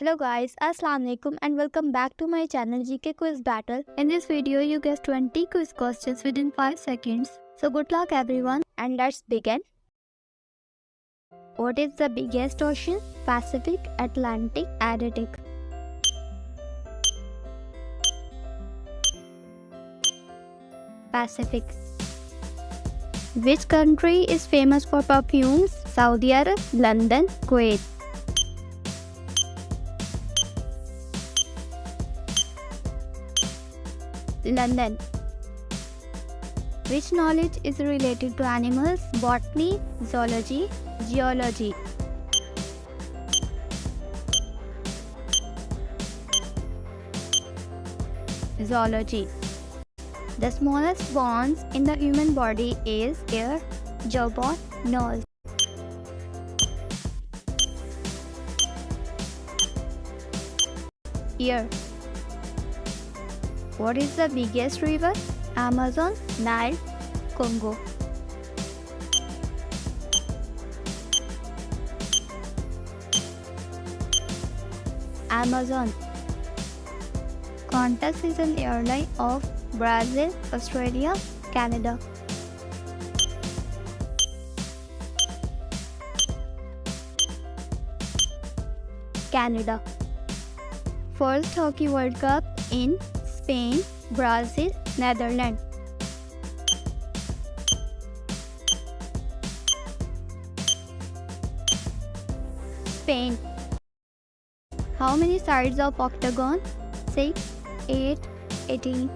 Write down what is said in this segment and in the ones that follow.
Hello guys, Assalam-o-Alikum and welcome back to my channel GK Quiz Battle. In this video, you guess 20 quiz questions within 5 seconds. So good luck everyone and let's begin. What is the biggest ocean? Pacific, Atlantic, Arctic. Pacific. Which country is famous for perfumes? Saudi Arabia, London, Kuwait. London. Which knowledge is related to animals? Botany, zoology, geology. Zoology. The smallest bones in the human body is ear, jawbone, nose. Ear. What is the biggest river? Amazon, Nile, Congo. Amazon. Qantas is an airline of Brazil, Australia, Canada. Canada. First Hockey World Cup in Spain, Brazil, Netherlands. Spain. How many sides of octagon? 6, 8, 18.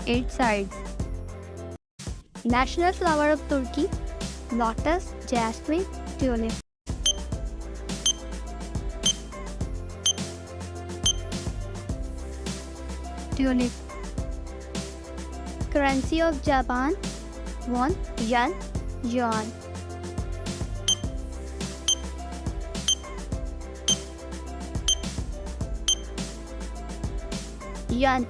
Eight sides. National flower of Turkey? Lotus, jasmine, tulip. Tulip. Currency of Japan? Won, yen, yuan. Yuan.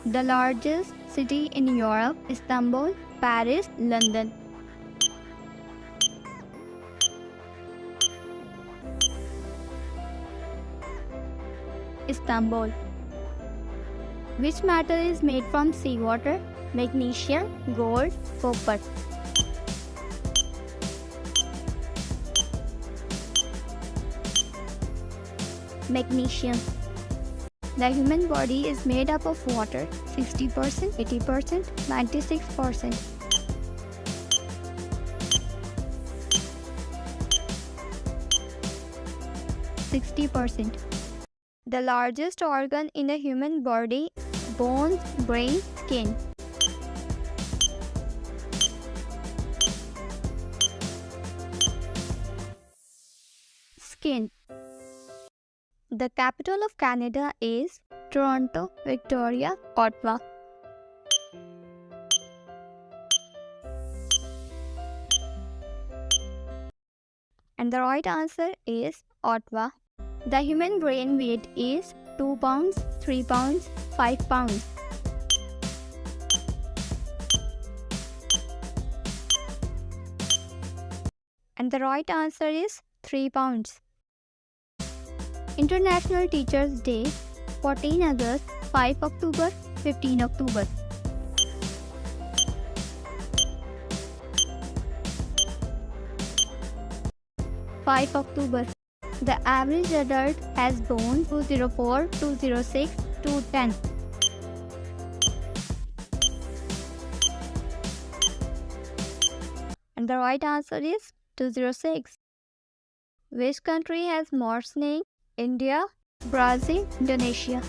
The largest city in Europe? Istanbul, Paris, London. Istanbul. Which metal is made from seawater? Magnesium, gold, copper. Magnesium. The human body is made up of water. 60%, 80%, 96%. 60%. The largest organ in the human body? Bones, brain, skin. Skin. The capital of Canada is Toronto, Victoria, Ottawa. And the right answer is Ottawa. The human brain weight is 2 pounds, 3 pounds, 5 pounds. And the right answer is 3 pounds. International Teachers' Day, 14 August, 5 October, 15 October. October. The average adult has bones 204, 206, 210. And the right answer is 206. Which country has more snakes? India, Brazil, Indonesia.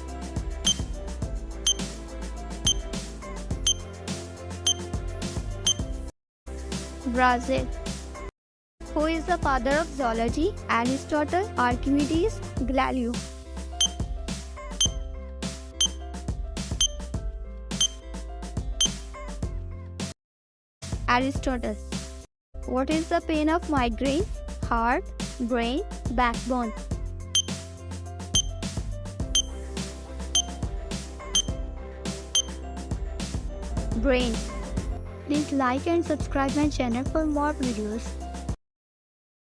Brazil. Who is the father of zoology? Aristotle, Archimedes, Galileo. Aristotle. What is the pain of migraine? Heart, brain, backbone. Brain. please like and subscribe my channel for more videos.